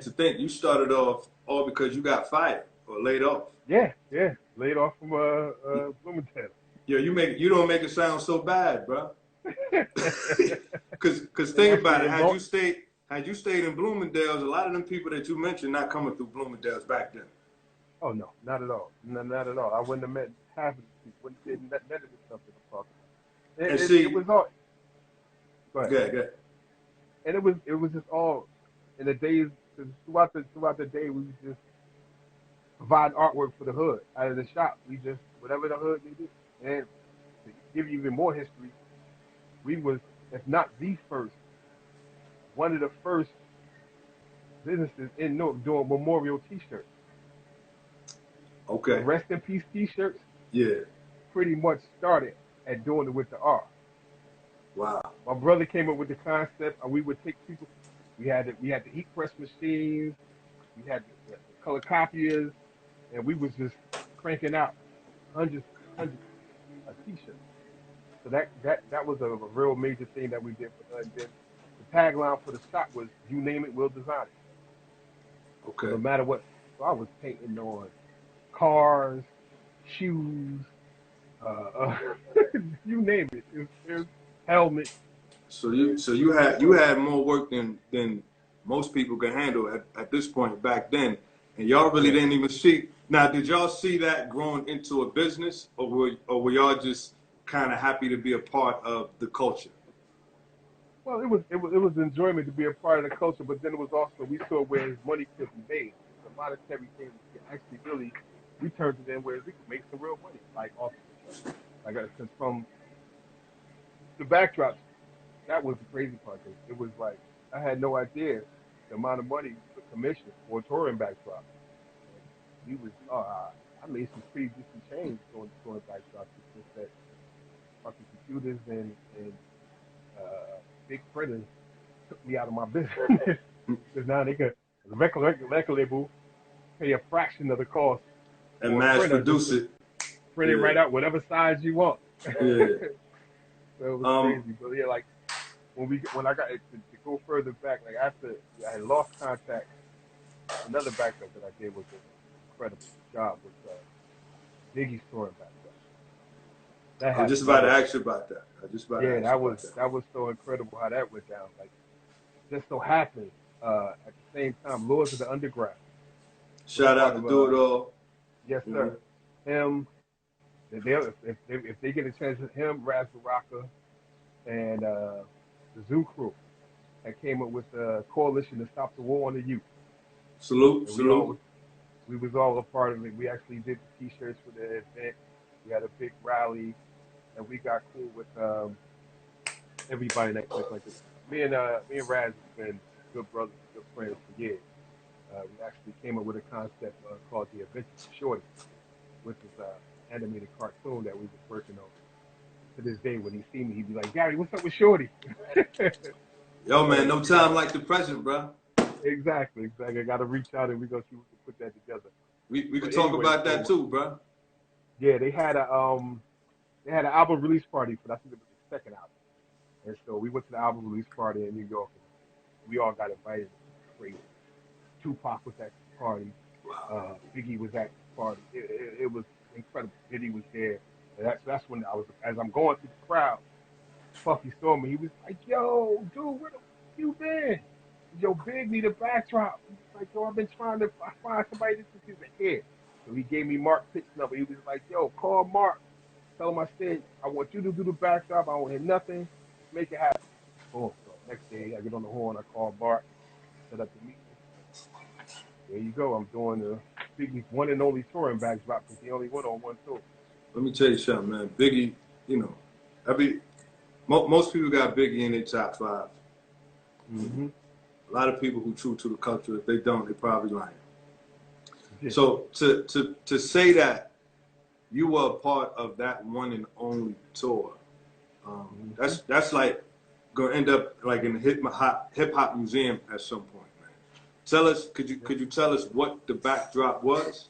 to think you started off all because you got fired or laid off. Yeah, yeah. Laid off from Bloomington. Yeah, you don't make it sound so bad, bro. Cause And think about actually, it. Had you stayed in Bloomingdale's, a lot of them people that you mentioned not coming through Bloomingdale's back then. oh no, not at all. Not at all. I wouldn't have met half of the people. Wouldn't have met the stuff that I'm talking about. And It see, was all. Go ahead. good. And it was just all in the days throughout the day. We was just providing artwork for the hood out of the shop. We just whatever the hood needed. And to give you even more history, we was, if not the first, one of the first businesses in Newark doing memorial T-shirts. The Okay. rest in peace T-shirts Yeah. pretty much started at doing it with the R. Wow. My brother came up with the concept, and we would take people. We had the heat press machines, we had the color copiers, and we was just cranking out hundreds hundreds of T-shirts. So that was a real major thing that we did. And then the tagline for the shop was "You name it, we'll design it." So Okay. no matter what, so I was painting on cars, shoes, uh, you name it. It was helmets. So you had more work than most people can handle at this point back then, and y'all really Yeah. didn't even see. Now, did y'all see that growing into a business, or were y'all just kind of happy to be a part of the culture? Well, it was enjoyment to be a part of the culture, but then it was also we saw where his money could be made. The monetary thing we could actually really we turned it in where we could make some real money, like off like cause from the backdrops. That was the crazy part. Cause it was like I had no idea the amount of money we could commission for a touring backdrop. And we was I made some pretty decent change doing touring backdrops. It's just that fucking computers and big printers took me out of my business because now they could the record label pay a fraction of the cost And for a mass printer just produce to it. print it Yeah, right out whatever size you want. yeah. So it was Um, crazy. But yeah, like when I got to go further back, like after I had lost contact, another backup that I did was an incredible job with Biggie storing backdrop. I was just That about to was ask you about that. I was just about to yeah, ask you about that. that was so incredible how that went down. Like just so happened at the same time, Lords of the Underground was Shout part out to of Do It All. yes You know, sir. Him if they get a chance, him, Raz Baraka, and the Zoo Crew that came up with the coalition to stop the war on the youth. salute, And salute. we was all a part of it. We actually did the T-shirts for the event. We had a big rally, and we got cool with everybody like me and Raz has been good brothers and good friends for years. We actually came up with a concept called the Adventures of Shorty, which is animated cartoon that we was working on. To this day, when he see me, he'd be like, "Gary, what's up with Shorty?" Yo, man, So no we got time like the present, bro. exactly. I got to reach out and we gonna see if we can put that together. We could But talk anyway, about that so too, bro. yeah, they had an album release party for I think it was the second album, and so we went to the album release party in New York, and we all got invited. It was crazy. Tupac was at the party. Biggie was at the party. It was incredible. Diddy was there. And that's when I was as I'm going through the crowd. Puffy saw me. He was like, "Yo, dude, where the fuck you been? Yo, Big need a backdrop." He was like, "Yo, I've been trying to find somebody this since he was a kid." So he gave me Mark Pitt's number. He was like, "Yo, call Mark. Tell him I said I want you to do the backdrop. I don't hear nothing. Let's make it happen." Boom. So next day I get on the horn. I call Mark. Set up the meeting. There you go. I'm doing the Biggie's one and only touring backdrop because he only went on one tour. Let me tell you something, man. Biggie, you know, every most people got Biggie in their top five. Mm-hmm. A lot of people who true to the culture, if they don't, they probably lying. Yeah. So to say that you were a part of that one and only tour, Mm-hmm. that's like gonna end up like in the hip hop museum at some point, man. Tell us, could you tell us what the backdrop was?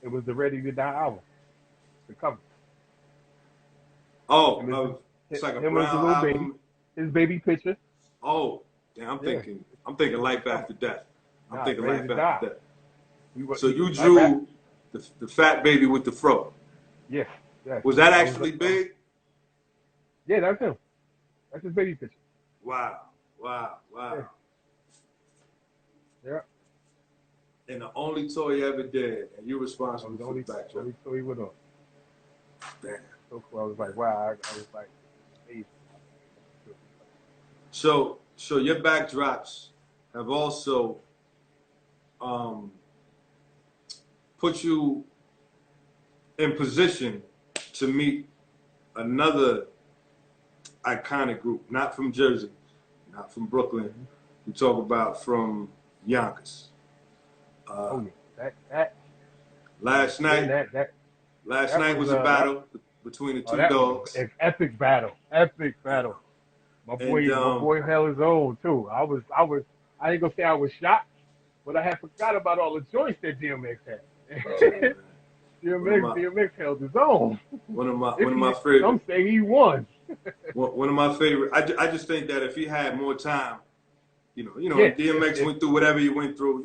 It was the Ready to Die album, the cover. Oh, Him as it's like a him as the brown little baby, album. his baby picture. Oh, yeah, Yeah. I'm thinking Life After Death. I'm Nah, thinking Ready Life to After Die. Death. We were So you Life After. drew the fat baby with the fro. Yes, yes. Was that That was actually big? yeah, that's him. That's his baby picture. Wow, wow, Yeah, wow. yeah. And the only tour he ever did, and you're That responsible was the for the backdrop. only story he went on. Damn. So cool. I was like, wow. I was like, this is amazing. So your backdrops have also um, put you in position to meet another iconic group, not from Jersey, not from Brooklyn. Mm-hmm. We talk about from Yonkers. Oh yeah, that Last then night, last that night was was a that battle between the oh two that was dogs. an epic battle, epic You battle. know, and My boy held his own too. I ain't gonna say I was shocked, but I had forgot about all the joints that DMX yeah, had. man. One of my DMX held his own. one If of my he, favorite some say he won. one of my favorite. I just think that if he had more time, Yeah, DMX if went through whatever he went through,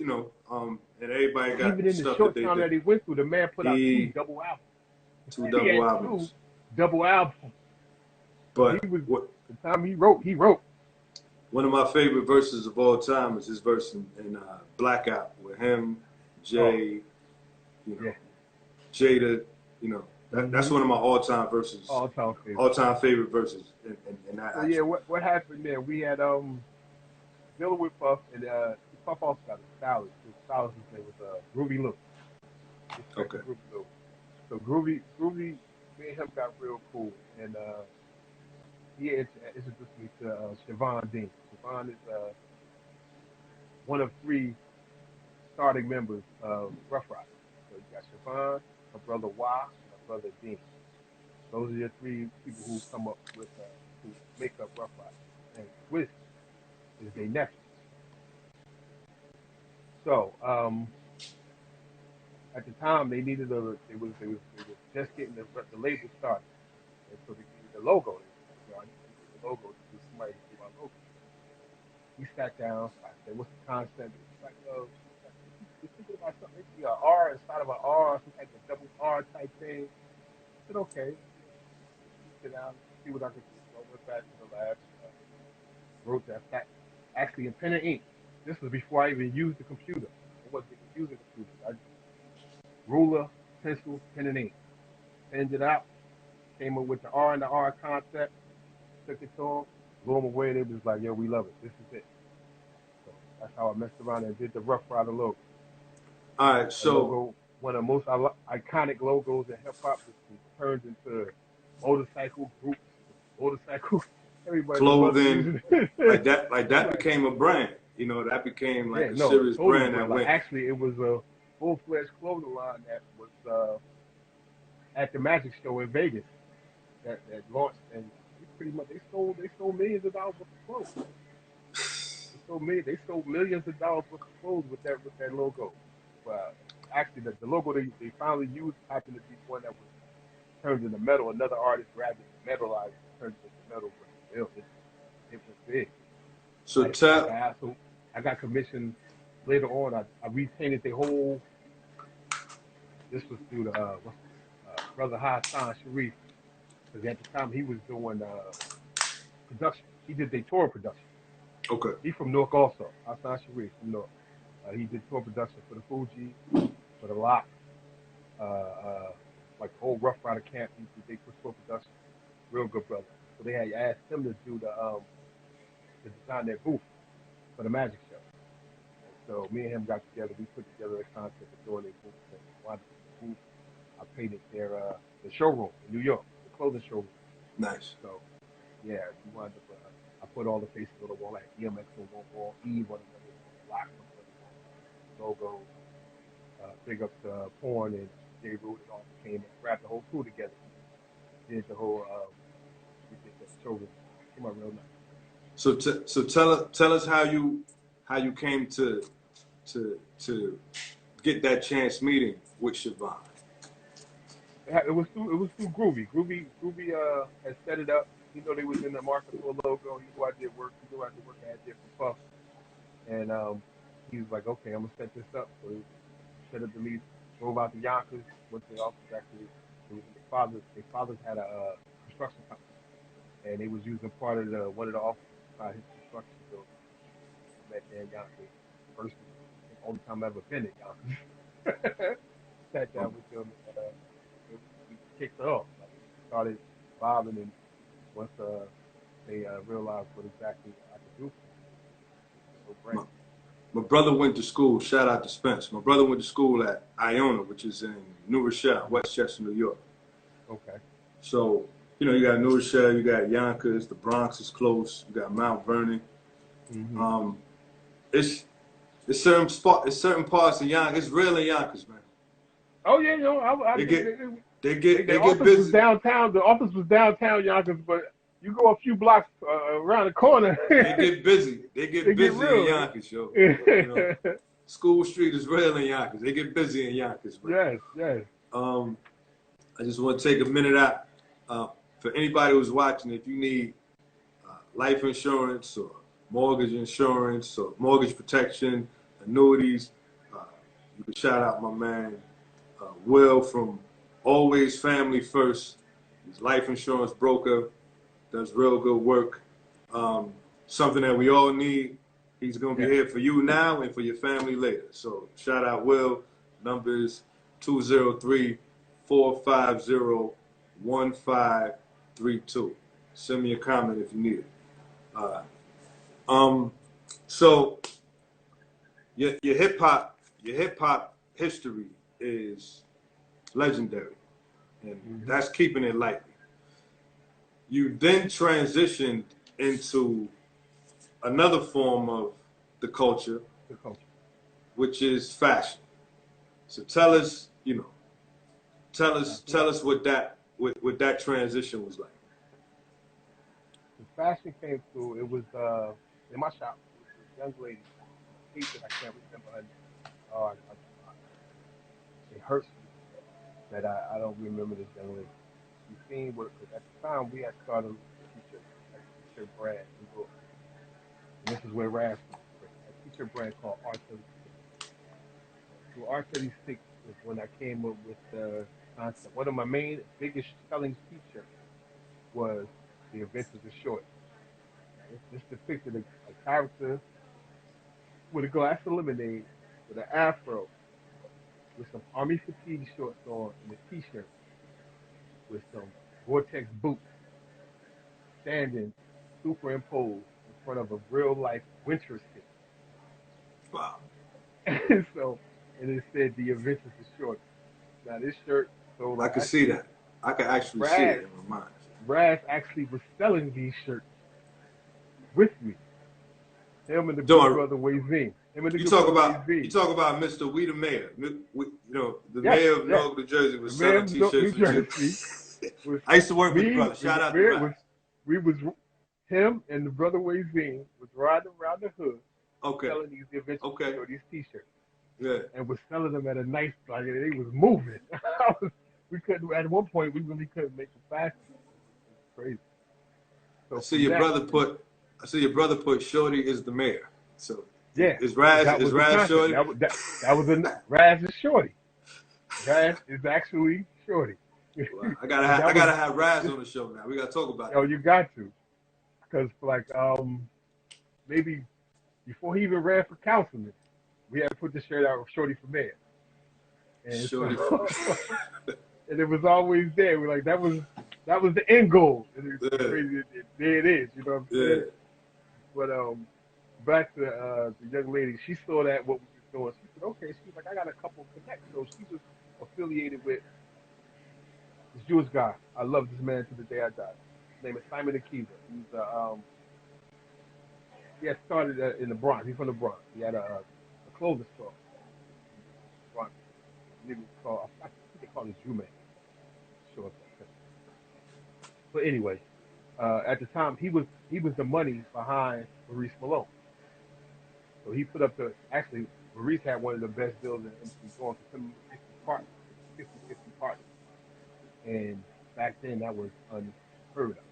and everybody got even in the stuff that short they time did. that he went through, the man put out two He double albums. two He double had two albums, double albums. So he but was what the time he wrote, he wrote. one of my favorite verses of all time is his verse in Blackout with him, Oh Jay, you know, yeah. Jada, that's Mm-hmm. one of my all-time verses, All time favorite. all-time favorite verses, and that So yeah, actually. what happened there? We had dealing with Puff, and Puff also got a stylist. His stylist's name was Groovy Lou. Respect to Okay. Groovy Lou. So Groovy, me and him got real cool, and he introduced me to Siobhan Dean. Siobhan is one of three starting members of Rough Riders. So you got Siobhan, her brother Y, and her brother Dean. Those are your three people who come up with who make up Rough Riders. And Swiss is their nephew. So at the time they was just getting the label started, and so they needed a logo. They was like, yo, I need a logo to do somebody to do our logo. We sat down. I said, what's the concept? He was like, yo, we're thinking about something maybe a R inside of an R, some type of double R type thing. I said, okay. We sit down, see what I could do. So I went back to the lab and wrote that actually in pen and ink. This was before I even used the computer. I wasn't even using computers. I just ruler, pencil, pen and ink. Penned it out, came up with the R and the R concept, took it to them, blew them away. They was like, yo, we love it. This is it. So that's how I messed around and did the Rough Rider logo. All right, A so logo, one of the most iconic logos in hip hop, which was turned into motorcycle groups, motorcycle. Everybody and their mother clothing using it. like that Like, became a brand. That became yeah, like a no, serious total brand that brand. Like went. actually, it was a full-fledged clothing line that was at the Magic Show in Vegas that launched, and pretty much they sold millions of dollars worth of clothes. They sold millions of dollars worth of clothes with that logo. Well, actually, the logo they finally used happened to be one that was turned into metal. Another artist grabbed it and metalized it, turned it into metal, but still, it was big. So tell. I got commissioned later on. I repainted the whole. This was through the what's brother Hassan Sharif, because at the time he was doing production. He did the tour production. Okay. He from Newark also. Hassan Sharif from Newark. He did tour production for the Fugees, for the Lock, uh, uh, like the whole Rough Rider camp. He did tour production. Real good brother. So they had asked him to do to design their booth for the Magic Show. And so me and him got together. We put together the concept of doing a booth and wound up with the booth. I painted the showroom in New York, the clothing showroom. Nice. So yeah, we wound up. I put all the faces on the wall. I had DMX on one wall, Eve on another wall, Lock on another wall. Logos, big up to Porn and J. Root and all came and grabbed the whole crew together. Did the whole we did the showroom. Came out real nice. So tell us how you came to get that chance meeting with Siobhan. It was through Groovy. Groovy had set it up. He knew they was in the market for a logo. He knew I did work. He knew I did work I did for Puff. And he was like, okay, I'm gonna set this up. So he set up the lease, drove out to Yonkers, went to the office. Actually, it was their fathers had a construction company, and they was using part of the one of the offices by his construction building. We met there in Yonkers. First, and only time I've ever been in Yonkers. Sat down with them, and we kicked it off. Like we started vibing, and once they realized what exactly I could do for them, so great. My, my brother went to school. Shout out to Spence. My brother went to school at Iona, which is in New Rochelle, Westchester, New York. Okay. So, you got New Rochelle, you got Yonkers, the Bronx is close, you got Mount Vernon. Mm-hmm. Um, it's it's certain parts of Yonkers. It's real in Yonkers, man. Oh yeah, They get the they get office was busy. downtown. The office was downtown Yonkers, but you go a few blocks around the corner, They get busy. They get they get busy in real. Yonkers, yo. School Street is real in Yonkers. They get busy in Yonkers, man. Yes, yes. Um, I just want to take a minute out for anybody who's watching. If you need life insurance or mortgage insurance or mortgage protection, annuities, uh, you can shout out my man Will from Always Family First. He's a life insurance broker, does real good work. Something that we all need. He's going to be here for you now and for your family later. So shout out Will. Numbers 203-450-1532. Send me a comment if you need it. So your hip hop history is legendary, and that's keeping it lightly. You then transitioned into another form of the culture, which is fashion. So tell us, tell us what that transition was like. The fashion came through. It was in my shop. It was a young lady. I hate that I can't remember her name. Oh, it hurts me that I don't remember this young lady. She seen what because at the time we had started a t-shirt, a t-shirt brand in Brooklyn. And this is where Raz comes from. A t-shirt brand called R36. So R36 is when I came up with the concept. One of my main biggest selling t-shirts was the Adventures of Shorty. Now, this depicted a character with a glass of lemonade, with an afro, with some army fatigue shorts on, and a t-shirt with some Vortex boots, standing superimposed in front of a real life winter city. Wow. And so, and it said the Adventures of Shorty. Now this shirt, so I like can I see said, that. I can actually see Raz, it in my mind. Raz actually was selling these shirts with me. Him and the good Doing brother Wayzine. Him and the you good talk brother about Wayzine. Mr. We the Mayor. The Yes, mayor of yes. Newark, New Jersey The was man selling of New T-shirts with you. Jersey was I used to work with the me. brother. Shout out to It Raz. was we was him and the brother Wayzine was riding around the hood Okay. selling these Adventures Okay. or these T-shirts. Yeah. And was selling them at a nice like they was moving. We couldn't at one point we really couldn't make them fast. It was crazy. I So see from your that, brother put. I see your brother put Shorty is the mayor. So yeah, is Raz that was the concept. Shorty? That was a Raz is Shorty. Raz is actually Shorty. Well, I That was gotta have Raz on the show now. We gotta talk about oh that. you got to because like maybe before he even ran for councilman, we had put the shirt out of Shorty for mayor, and Shorty for so and it was always there. We're like that was the end goal. And it's yeah. crazy. There it is. You know what I'm Yeah. saying? But back to the young lady, she saw that what we was doing. She said, okay. She was like, I got a couple of connects. So she was affiliated with this Jewish guy. I love this man to the day I die. His name is Simon Akiva. He's he had started in the Bronx. He's from the Bronx. He had a clothing store in the Bronx. I believe it was called. I think they called it Jew Man. Sure. But anyway, at the time he was the money behind Maurice Malone. So he put up the actually Maurice had one of the best deals in MC going because him and Maurice was partners. It was 50-50 partners. And back then that was unheard of.